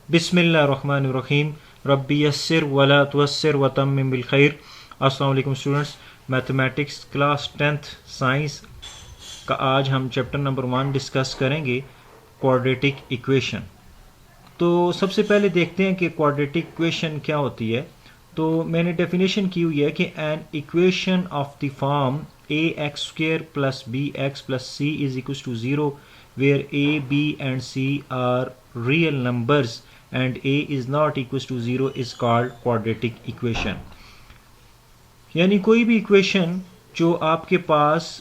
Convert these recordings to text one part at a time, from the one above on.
बिस्मिल्लाहिर्रहमानिर्रहीम रब्बी यस्सिर वला तुयस्सिर वतम्मिम बिल खैर। अस्सलाम वालेकुम students, mathematics class 10th science का आज हम चैप्टर नंबर 1 डिस्कस करेंगे, क्वाड्रेटिक इक्वेशन। तो सबसे पहले देखते हैं कि क्वाड्रेटिक इक्वेशन क्या होती है। तो मैंने डेफिनेशन की हुई है कि an equation of the form a x square plus b x plus c is equal to 0 where a, b and c are real numbers and a is not equals to 0 is called quadratic equation। यानी कोई भी equation जो आपके पास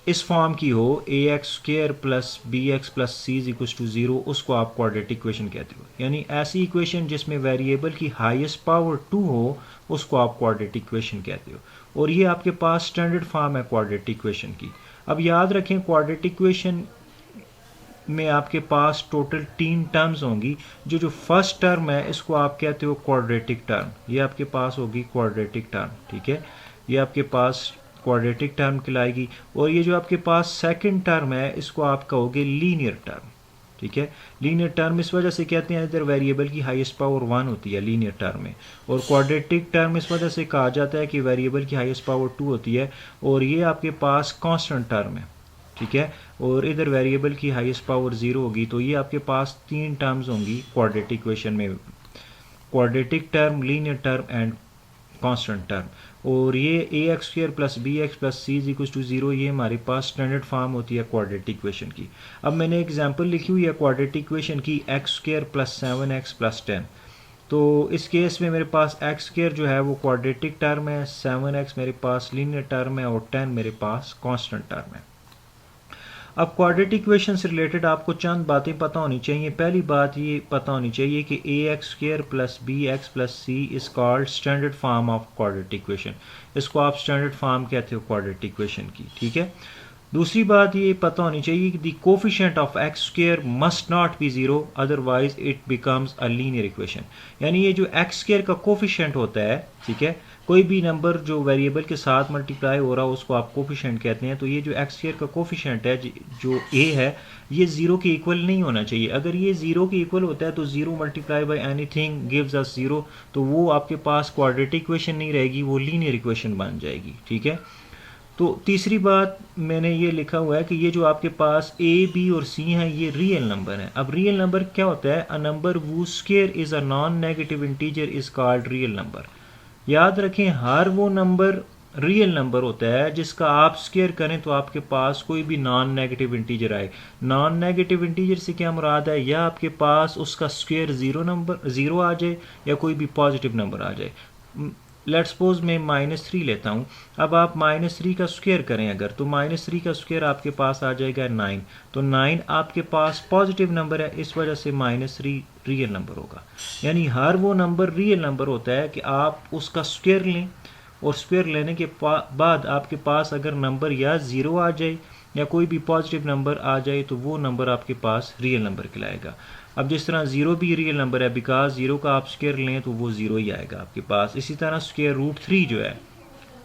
इस form की हो, a x square plus b x plus c is equal to 0, उसको आप क्वाड्रेटिक इक्वेशन कहते हो। यानी ऐसी इक्वेशन जिसमें वेरिएबल की हाईएस्ट पावर 2 हो, उसको आप क्वाड्रेटिक इक्वेशन कहते हो। और ये आपके पास स्टैंडर्ड फॉर्म है क्वाड्रेटिक इक्वेशन की। अब याद रखें, क्वाड्रेटिक इक्वेशन में आपके पास टोटल 3 टर्म्स होंगी। जो फर्स्ट टर्म है इसको आप कहते हो क्वाड्रेटिक टर्म, ये आपके पास होगी क्वाड्रेटिक टर्म, ठीक है, ये आपके पास क्वाड्रेटिक टर्म कहलाएगी। और ये जो आपके पास सेकंड टर्म है इसको आप कहोगे लीनियर टर्म, ठीक है। लीनियर टर्म इस वजह से कहते हैं इधर वेरिएबल की हाईएस्ट पावर 1 होती है लीनियर टर्म में, और क्वाड्रेटिक टर्म इस वजह से कहा जाता है कि वेरिएबल की हाईएस्ट पावर 2 होती है और ये आपके पास कांस्टेंट टर्म है, ठीक है। और इधर वेरिएबल की हाईएस्ट पावर 0 होगी। तो ये आपके पास 3 टर्म्स होंगी क्वाड्रेटिक इक्वेशन में, quadratic term, linear term and constant term. और ये a x square plus b x plus c is equal to 0, ये हमारे पास स्टैंडर्ड फॉर्म होती है क्वाड्रेटिक इक्वेशन की। अब मैंने एग्जांपल लिखी हुई है क्वाड्रेटिक इक्वेशन की, x square plus 7x plus 10। तो इस केस में मेरे पास एक्स स्क्वायर जो है वो क्वाड्रेटिक टर्म है, 7x मेरे पास लीनियर टर्म है और 10 मेरे पास कांस्टेंट टर्म है। अब क्वाड्रेटिक इक्वेशन से रिलेटेड आपको चंद बातें पता होनी चाहिए। पहली बात ये पता होनी चाहिए कि a x square plus b x plus c is called standard form of quadratic equation. इसको आप स्टैंडर्ड फॉर्म कहते हो क्वाड्रेटिक इक्वेशन की, ठीक है। दूसरी बात ये पता होनी चाहिए कि the coefficient of x square must not be 0, otherwise it becomes a linear equation. यानी ये जो एक्स स्क्वेयर का कोफिशिएंट होता है, ठीक है, कोई भी नंबर जो वेरिएबल के साथ मल्टीप्लाई हो रहा हो उसको आप कोफिशिएंट कहते हैं। तो ये जो एक्स स्क्वेयर का कोफिशिएंट है जो ए है, ये 0 के इक्वल नहीं होना चाहिए। अगर ये 0 के इक्वल होता है तो 0 multiply by anything gives us 0, तो वो आपके पास क्वाड्रेटिक इक्वेशन नहीं रहेगी, वो लीनियर इक्वेशन बन जाएगी, ठीक है। तो तीसरी बात मैंने ये लिखा हुआ है कि ये जो आपके पास ए, बी और सी हैं ये रियल नंबर हैं। अब रियल नंबर क्या होता है? A number whose square is a non negative integer is called real number. याद रखें, हर वो नंबर रियल नंबर होता है जिसका आप स्क्वायर करें तो आपके पास कोई भी नॉन नेगेटिव इंटीजर आए। नॉन नेगेटिव इंटीजर से क्या मुराद है? या आपके पास उसका स्क्वायर 0 आ जाए या कोई भी पॉजिटिव नंबर आ जाए। लेट्स सपोज मैं -3 लेता हूँ। अब आप -3 का स्क्वायर करें अगर, तो -3 का स्क्वायर आपके पास आ जाएगा 9। तो 9 आपके पास पॉजिटिव नंबर है, इस वजह से -3 रियल नंबर होगा। यानी हर वो नंबर रियल नंबर होता है कि आप उसका स्क्वायर लें और स्क्वायर लेने के बाद आपके पास अगर नंबर या 0 आ जाए या कोई भी पॉजिटिव नंबर आ जाए तो वो नंबर आपके पास रियल नंबर कहलाएगा। अब जिस तरह 0 भी रियल नंबर है, बिकॉज 0 का आप स्क्वायर लें तो वो 0 ही आएगा आपके पास। इसी तरह स्क्वायर रूट 3 जो है,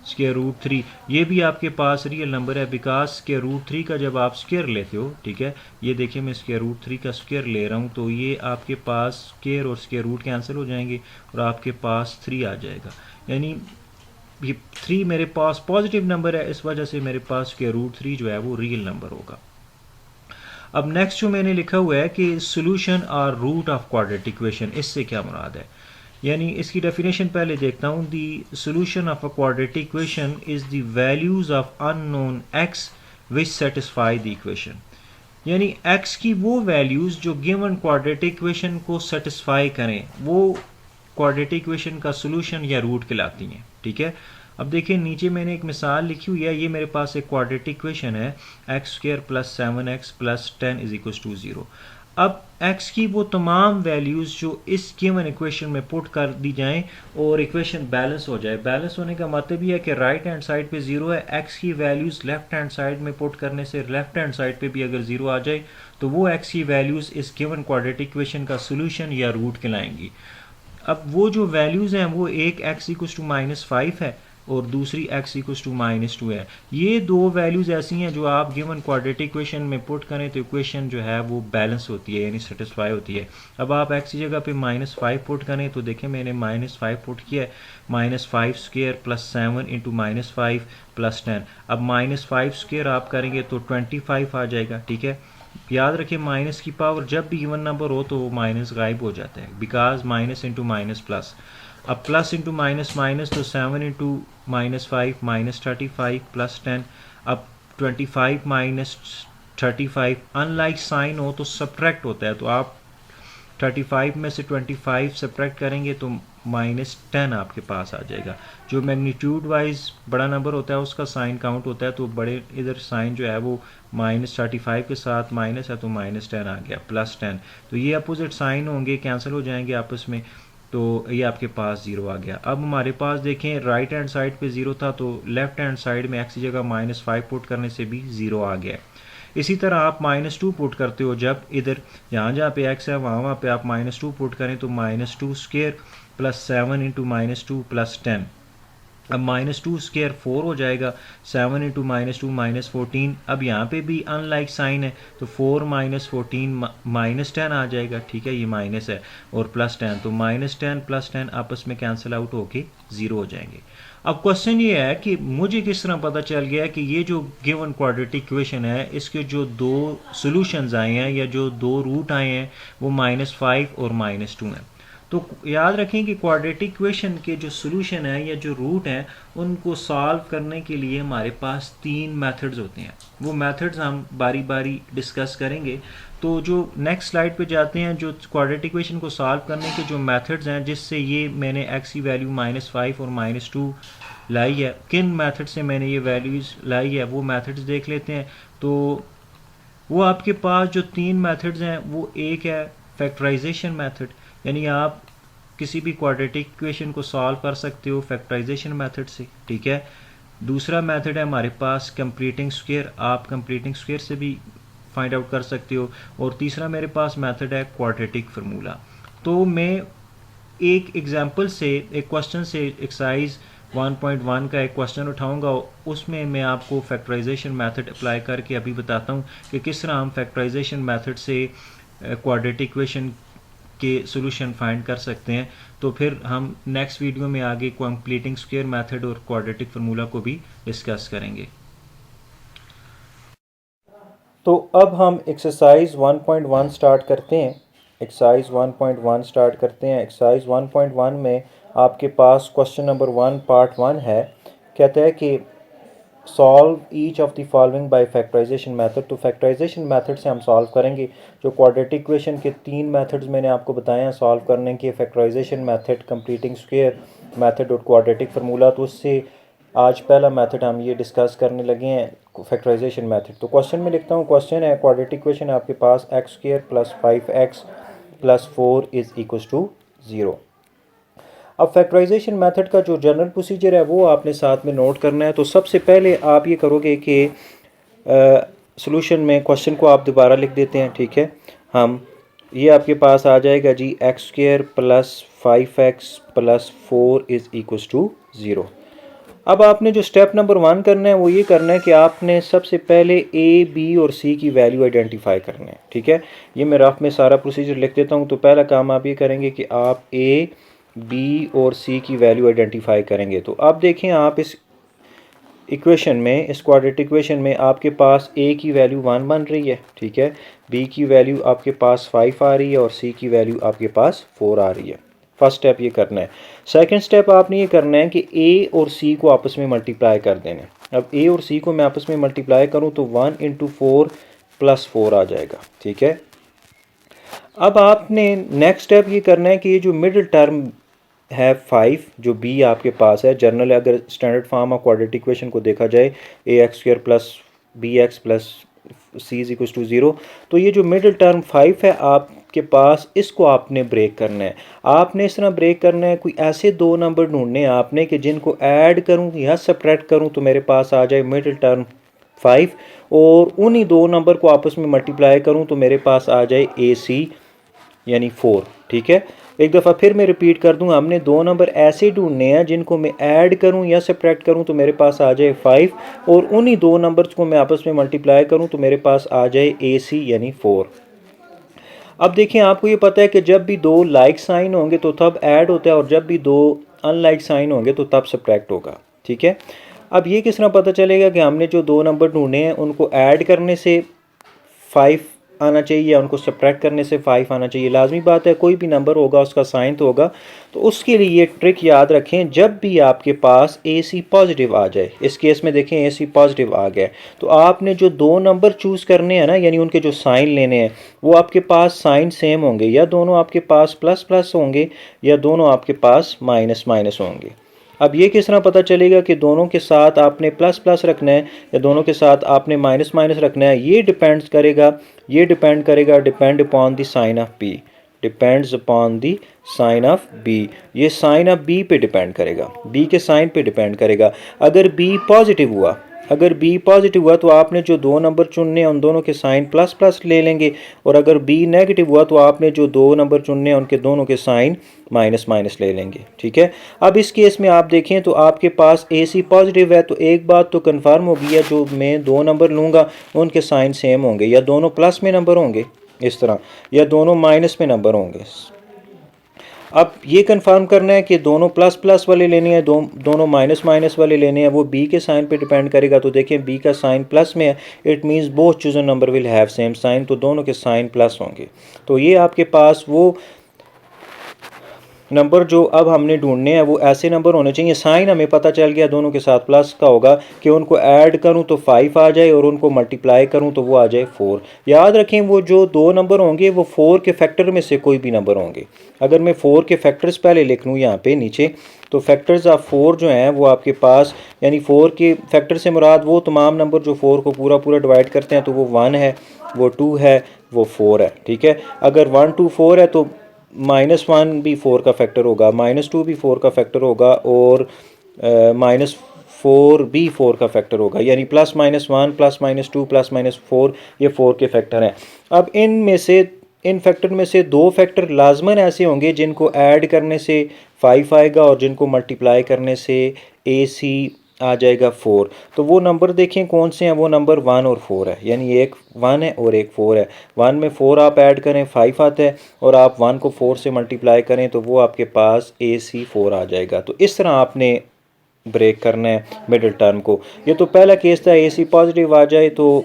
स्क्वायर रूट 3 ये भी आपके पास रियल नंबर है, बिकॉज स्क्वायर रूट 3 का जब आप स्क्वायर लेते हो, ठीक है, ये देखिए मैं स्क्वायर रूट 3 का स्क्वायर ले रहा हूँ तो ये आपके पास स्क्वायर और स्क्वायर रूट कैंसिल हो जाएंगे और आपके पास 3 आ जाएगा। यानी ये 3 मेरे पास पॉजिटिव नंबर है, इस वजह से मेरे पास स्क्वायर रूट 3 जो है वो रियल नंबर होगा। अब नेक्स्ट जो मैंने लिखा हुआ है कि सोल्यूशन और रूट ऑफ क्वाड्रेटिक इक्वेशन, इससे क्या मुराद है? यानी इसकी डेफिनेशन पहले देखता हूँ। The solution of a quadratic equation is the values of unknown x which satisfy the equation. यानी एक्स की वो वैल्यूज जो गिवन क्वाड्रेटिक इक्वेशन को सेटिस्फाई करें, वो क्वाड्रेटिक इक्वेशन का सोल्यूशन या रूट कहलाती हैं, ठीक है। अब देखिए नीचे मैंने एक मिसाल लिखी हुई है, ये मेरे पास एक क्वाड्रेटिक इक्वेशन है, x square plus 7x plus 10 is equal to 0। अब x की वो तमाम वैल्यूज़ जो इस गिवन इक्वेशन में पुट कर दी जाएं और इक्वेशन बैलेंस हो जाए। बैलेंस होने का मतलब ये है कि राइट हैंड साइड पे 0 है, x की वैल्यूज़ लेफ्ट हैंड साइड में पुट करने से लेफ्ट हैंड साइड पे भी अगर 0 आ जाए तो वो x की वैल्यूज़ इस गिवन क्वाड्रेटिक इक्वेशन का सोल्यूशन या रूट कहलाएंगी। अब वो जो वैल्यूज़ हैं वो एक x इक्वल टू -5 है और दूसरी x इक्वल्स टू -2 है। ये दो वैल्यूज़ ऐसी हैं जो आप गिवन क्वाड्रेटिक इक्वेशन में पुट करें तो इक्वेशन जो है वो बैलेंस होती है, यानी सेटिस्फाई होती है। अब आप x की जगह पे -5 पुट करें तो देखें मैंने -5 पुट किया है, -5 स्क्वायर प्लस 7 इंटू -5 प्लस 10। अब -5 स्क्वायर आप करेंगे तो 25 आ जाएगा, ठीक है। याद रखिए माइनस की पावर जब भी इवन नंबर हो तो वो माइनस गायब हो जाता है, because minus into minus plus. अब प्लस इंटू माइनस माइनस तो 7 इंटू -5 -35 प्लस 10। अब 25 माइनस 35 अनलाइक साइन हो तो सब्ट्रैक्ट होता है, तो आप 35 में से 25 सब्ट्रैक्ट करेंगे तो -10 आपके पास आ जाएगा। जो मैग्नीट्यूड वाइज बड़ा नंबर होता है उसका साइन काउंट होता है, तो बड़े इधर साइन जो है वो -35 के साथ माइनस है तो -10 आ गया, +10। तो ये अपोजिट साइन होंगे, कैंसिल हो जाएंगे आपस में, तो ये आपके पास 0 आ गया। अब हमारे पास देखें राइट हैंड साइड पे 0 था तो लेफ्ट हैंड साइड में x की जगह -5 पुट करने से भी 0 आ गया। इसी तरह आप -2 पुट करते हो, जब इधर जहाँ जहाँ पे x है वहाँ पे आप -2 पुट करें तो -2 स्क्वायर प्लस 7 इंटू -2 प्लस 10। अब -2 स्क्वायर 4 हो जाएगा, 7 इंटू -2 -14। अब यहाँ पे भी अनलाइक साइन है तो 4 -14 -10 आ जाएगा, ठीक है, ये माइनस है और +10, तो -10 +10 आपस में कैंसिल आउट होके 0 हो जाएंगे। अब क्वेश्चन ये है कि मुझे किस तरह पता चल गया कि ये जो गिवन क्वाड्रेटिक इक्वेशन है इसके जो दो सॉल्यूशंस आए हैं या जो दो रूट आए हैं वो -5 और -2 हैं। तो याद रखें कि क्वाड्रेटिक इक्वेशन के जो सॉल्यूशन है या जो रूट हैं उनको सॉल्व करने के लिए हमारे पास 3 मेथड्स होते हैं। वो मेथड्स हम बारी बारी डिस्कस करेंगे। तो जो नेक्स्ट स्लाइड पे जाते हैं, जो क्वाड्रेटिक इक्वेशन को सॉल्व करने के जो मेथड्स हैं जिससे ये मैंने x की वैल्यू -5 और -2 लाई है, किन मेथड से मैंने ये वैल्यूज़ लाई है वो मेथड्स देख लेते हैं। तो वो आपके पास जो 3 मेथड्स हैं वो एक है फैक्टराइजेशन मेथड, यानी आप किसी भी क्वाड्रेटिक इक्वेशन को सॉल्व कर सकते हो फैक्टराइजेशन मेथड से, ठीक है। दूसरा मेथड है हमारे पास कंप्लीटिंग स्क्वायर, आप कंप्लीटिंग स्क्वायर से भी फाइंड आउट कर सकते हो। और तीसरा मेरे पास मेथड है क्वाड्रेटिक फार्मूला। तो मैं एक एग्जांपल से, एक क्वेश्चन से, एक्सरसाइज 1.1 का एक क्वेश्चन उठाऊंगा, उसमें मैं आपको फैक्टराइजेशन मेथड अप्लाई करके अभी बताता हूँ कि किस तरह हम फैक्टराइजेशन मेथड से क्वाड्रेटिक इक्वेशन के सॉल्यूशन फाइंड कर सकते हैं। तो फिर हम नेक्स्ट वीडियो में आगे कंप्लीटिंग स्क्वायर मेथड और क्वाड्रेटिक फार्मूला को भी डिस्कस करेंगे। तो अब हम एक्सरसाइज 1.1 स्टार्ट करते हैं। एक्सरसाइज 1.1 स्टार्ट करते हैं। एक्सरसाइज 1.1 में आपके पास क्वेश्चन नंबर 1 पार्ट 1 है। कहता है कि solve each of the following by factorization method. तो फैक्टराइजेशन मेथड से हम सॉल्व करेंगे। जो क्वाड्रेटिक इक्वेशन के 3 मेथड्स मैंने आपको बताए हैं सॉल्व करने के, factorization method, completing square method और क्वाड्रेटिक फार्मूला। तो उससे आज पहला मेथड हम ये डिस्कस करने लगे हैं फैक्टराइजेशन मेथड। तो क्वेश्चन में लिखता हूँ, क्वेश्चन है क्वाड्रेटिक इक्वेशन आपके पास x² plus 5x plus 4 is equal to 0। अब फैक्टराइजेशन मेथड का जो जनरल प्रोसीजर है वो आपने साथ में नोट करना है। तो सबसे पहले आप ये करोगे कि सॉल्यूशन में क्वेश्चन को आप दोबारा लिख देते हैं, ठीक है। हम ये आपके पास आ जाएगा जी x² plus 5x plus 4 is equal to 0। अब आपने जो स्टेप नंबर 1 करना है वो ये करना है कि आपने सबसे पहले a, b और c की वैल्यू आइडेंटिफाई करना है, ठीक है। ये मैं रफ में सारा प्रोसीजर लिख देता हूँ। तो पहला काम आप ये करेंगे कि आप a, b और c की वैल्यू आइडेंटिफाई करेंगे। तो अब देखें आप इस इक्वेशन में, इस क्वाड्रेटिक इक्वेशन में आपके पास a की वैल्यू 1 बन रही है, ठीक है, b की वैल्यू आपके पास 5 आ रही है और c की वैल्यू आपके पास 4 आ रही है। फर्स्ट स्टेप ये करना है। सेकंड स्टेप आपने ये करना है कि a और c को आपस में मल्टीप्लाई कर देना है। अब a और c को मैं आपस में मल्टीप्लाई करूं तो 1 इंटू 4 प्लस 4 आ जाएगा, ठीक है। अब आपने नेक्स्ट स्टेप ये करना है कि ये जो मिडिल टर्म है 5 जो b आपके पास है, जनरल अगर standard form of quadratic equation को देखा जाए ax² plus bx plus c is equal to 0। तो ये जो मिडिल टर्म 5 है आपके पास, इसको आपने ब्रेक करना है। आपने इस तरह ब्रेक करना है, कोई ऐसे दो नंबर ढूंढने हैं आपने कि जिनको ऐड करूं या सब्ट्रैक्ट करूं तो मेरे पास आ जाए मिडिल टर्म 5, और उन्हीं दो नंबर को आपस में मल्टीप्लाई करूं तो मेरे पास आ जाए ac यानी 4, ठीक है। एक दफ़ा फिर मैं रिपीट कर दूं, हमने दो नंबर ऐसे ढूंढने हैं जिनको मैं ऐड करूं या सब्ट्रैक्ट करूं तो मेरे पास आ जाए 5, और उन्हीं दो नंबर्स को मैं आपस में मल्टीप्लाई करूं तो मेरे पास आ जाए AC यानी 4। अब देखिए, आपको ये पता है कि जब भी दो लाइक साइन होंगे तो तब ऐड होता है, और जब भी दो अनलाइक साइन होंगे तो तब सब्ट्रैक्ट होगा। ठीक है, अब ये किस तरह पता चलेगा कि हमने जो दो नंबर ढूंढे हैं उनको ऐड करने से 5 आना चाहिए या उनको सब्ट्रैक्ट करने से 5 आना चाहिए? लाजमी बात है, कोई भी नंबर होगा उसका साइन तो होगा। तो उसके लिए ये ट्रिक याद रखें, जब भी आपके पास AC पॉजिटिव आ जाए, इस केस में देखें AC पॉजिटिव आ गया, तो आपने जो दो नंबर चूज़ करने हैं ना, यानी उनके जो साइन लेने हैं, वो आपके पास साइन सेम होंगे, या दोनों आपके पास प्लस प्लस होंगे या दोनों आपके पास माइनस माइनस होंगे। अब ये किस तरह पता चलेगा कि दोनों के साथ आपने प्लस प्लस रखना है या दोनों के साथ आपने माइनस माइनस रखना है? ये डिपेंड करेगा depend upon the sign of b, depends upon the sign of b. ये साइन ऑफ बी पे डिपेंड करेगा, बी के साइन पे डिपेंड करेगा। अगर बी पॉजिटिव हुआ, तो आपने जो दो नंबर चुनने हैं उन दोनों के साइन प्लस प्लस ले लेंगे, और अगर बी नेगेटिव हुआ तो आपने जो दो नंबर चुनने हैं उनके दोनों के साइन माइनस माइनस ले लेंगे। ठीक है, अब इस केस में आप देखें तो आपके पास AC पॉजिटिव है, तो एक बात तो कन्फर्म हो गई है, जो मैं दो नंबर लूँगा उनके साइन सेम होंगे, या दोनों प्लस में नंबर होंगे इस तरह, या दोनों माइनस में नंबर होंगे। अब ये कंफर्म करना है कि दोनों प्लस प्लस वाले लेने हैं, दोनों माइनस माइनस वाले लेने हैं, वो बी के साइन पे डिपेंड करेगा। तो देखिए, बी का साइन प्लस में है, it means both chosen number will have same sign, तो दोनों के साइन प्लस होंगे। तो ये आपके पास वो नंबर जो अब हमने ढूंढने हैं वो ऐसे नंबर होने चाहिए, साइन हमें पता चल गया दोनों के साथ प्लस का होगा, कि उनको ऐड करूं तो 5 आ जाए और उनको मल्टीप्लाई करूं तो वो आ जाए 4। याद रखें, वो जो दो नंबर होंगे वो 4 के फैक्टर में से कोई भी नंबर होंगे। अगर मैं 4 के फैक्टर्स पहले लिख लूँ यहाँ पे नीचे, तो फैक्टर्स ऑफ 4 जो हैं वो आपके पास, यानी 4 के फैक्टर से मुराद वो तमाम नंबर जो 4 को पूरा पूरा डिवाइड करते हैं, तो वो 1 है, वो 2 है, वो 4 है। ठीक है, अगर 1 2 4 है तो -1 भी 4 का फैक्टर होगा, -2 भी 4 का फैक्टर होगा, और -4 भी 4 का फैक्टर होगा, यानी +-1 +-2 +-4 ये 4 के फैक्टर हैं। अब इन फैक्टर में से दो फैक्टर लाजमन ऐसे होंगे जिनको ऐड करने से 5 आएगा और जिनको मल्टीप्लाई करने से AC आ जाएगा 4। तो वो नंबर देखें कौन से हैं, वो नंबर 1 और 4 है, यानी एक 1 है और एक 4 है। 1 में 4 आप ऐड करें 5 आता है, और आप 1 को 4 से मल्टीप्लाई करें तो वो आपके पास AC 4 आ जाएगा। तो इस तरह आपने ब्रेक करना है मिडिल टर्म को। ये तो पहला केस था, AC पॉजिटिव आ जाए तो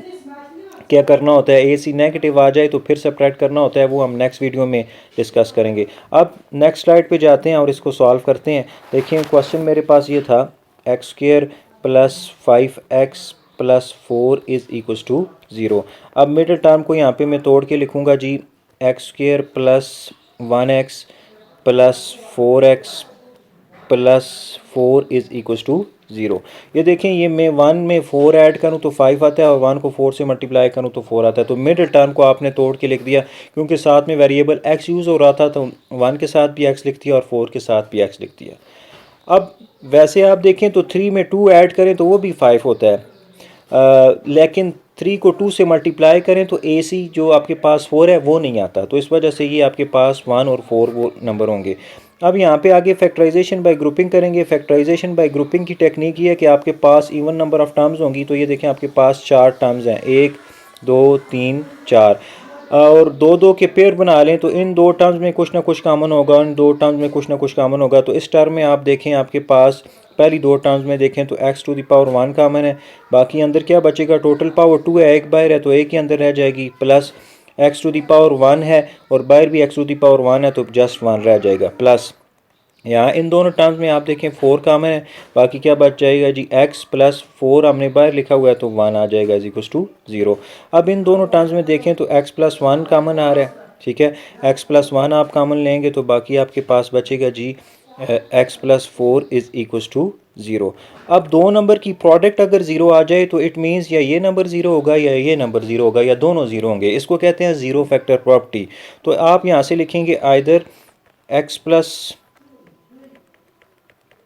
क्या करना होता है, AC नेगेटिव आ जाए तो फिर सब्ट्रैक्ट करना होता है, वो हम नेक्स्ट वीडियो में डिस्कस करेंगे। अब नेक्स्ट स्लाइड पे जाते हैं और इसको सॉल्व करते हैं। देखिए, क्वेश्चन मेरे पास ये था, x² + 5x + 4 = 0। अब मिडिल टर्म को यहाँ पे मैं तोड़ के लिखूँगा जी, x² + 1x + 4x + 4 = 0। ये देखें, ये मैं 1 में 4 ऐड करूँ तो 5 आता है, और 1 को 4 से मल्टीप्लाई करूँ तो 4 आता है। तो मिडिल टर्म को आपने तोड़ के लिख दिया, क्योंकि साथ में वेरिएबल x यूज़ हो रहा था, तो 1 के साथ भी x लिख दिया और 4 के साथ भी x लिख दिया। अब वैसे आप देखें तो 3 में 2 ऐड करें तो वो भी 5 होता है, लेकिन 3 को 2 से मल्टीप्लाई करें तो AC जो आपके पास 4 है वो नहीं आता, तो इस वजह से ये आपके पास 1 और 4 वो नंबर होंगे। अब यहाँ पे आगे फैक्टराइजेशन बाय ग्रुपिंग करेंगे। फैक्टराइजेशन बाय ग्रुपिंग की टेक्निक ये है कि आपके पास इवन नंबर ऑफ टर्म्स होंगी, तो ये देखें आपके पास 4 टर्म्स हैं, 1 2 3 4, और दो दो के पेयर बना लें तो इन दो टर्म्स में कुछ ना कुछ कॉमन होगा, इन दो टर्म्स में कुछ ना कुछ कॉमन होगा। तो इस टर्म में आप देखें, आपके पास पहली दो टर्म्स में देखें तो x⁻1 कॉमन है, बाकी अंदर क्या बचेगा, टोटल पावर 2 है, एक बाहर है तो एक ही अंदर रह जाएगी, प्लस x⁻1 है और बाहर भी x⁻1 है तो जस्ट 1 रह जाएगा, प्लस यहाँ इन दोनों टर्म्स में आप देखें 4 कॉमन है, बाकी क्या बच जाएगा जी, x + 4 हमने बाहर लिखा हुआ है तो 1 आ जाएगा = 0। अब इन दोनों टर्म्स में देखें तो x + 1 कॉमन आ रहा है। ठीक है, x + 1 आप कॉमन लेंगे तो बाकी आपके पास बचेगा जी x + 4 = 0। अब दो नंबर की प्रोडक्ट अगर 0 आ जाए तो इट मीन्स या ये नंबर 0 होगा या ये नंबर 0 होगा, या दोनों 0 होंगे। इसको कहते हैं ज़ीरो फैक्टर प्रॉपर्टी। तो आप यहाँ से लिखेंगे आइदर x +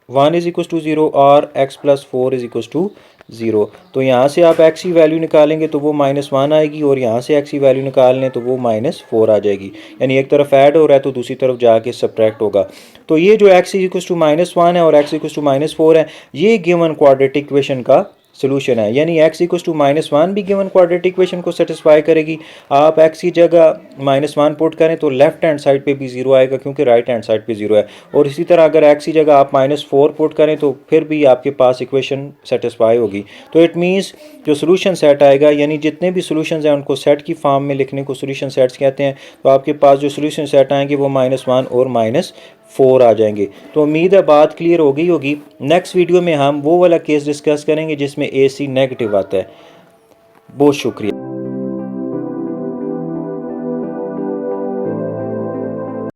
1 = 0 और x + 4 = ज़ीरो। तो यहाँ से आप एक्स की वैल्यू निकालेंगे तो वो -1 आएगी, और यहाँ से एक्स की वैल्यू निकाल लें तो वो -4 आ जाएगी। यानी एक तरफ ऐड हो रहा है तो दूसरी तरफ जाके सब्ट्रैक्ट होगा। तो ये जो x इक्वल टू -1 है और x इक्वल टू -4 है, ये गिवन क्वाड्रेटिक इक्वेशन का सोल्यूशन है। यानी x इक्वल टू -1 भी गिवन क्वाड्रेटिक इक्वेशन को सेटिस्फाई करेगी। आप x की जगह -1 पुट करें तो लेफ्ट हैंड साइड पे भी ज़ीरो आएगा, क्योंकि राइट हैंड साइड पे ज़ीरो है। और इसी तरह अगर x की जगह आप -4 पुट करें तो फिर भी आपके पास इक्वेशन सेटिस्फाई होगी। तो इट मीन्स जो सोल्यूशन सेट आएगा, यानी जितने भी सोल्यूशन हैं उनको सेट की फॉर्म में लिखने को सोल्यूशन सेट्स कहते हैं। तो आपके पास जो सोल्यूशन सेट आएंगे वो -1 और -4 आ जाएंगे। तो उम्मीद है बात क्लियर हो गई होगी। नेक्स्ट वीडियो में हम वो वाला केस डिस्कस करेंगे जिसमें AC नेगेटिव आता है। बहुत शुक्रिया।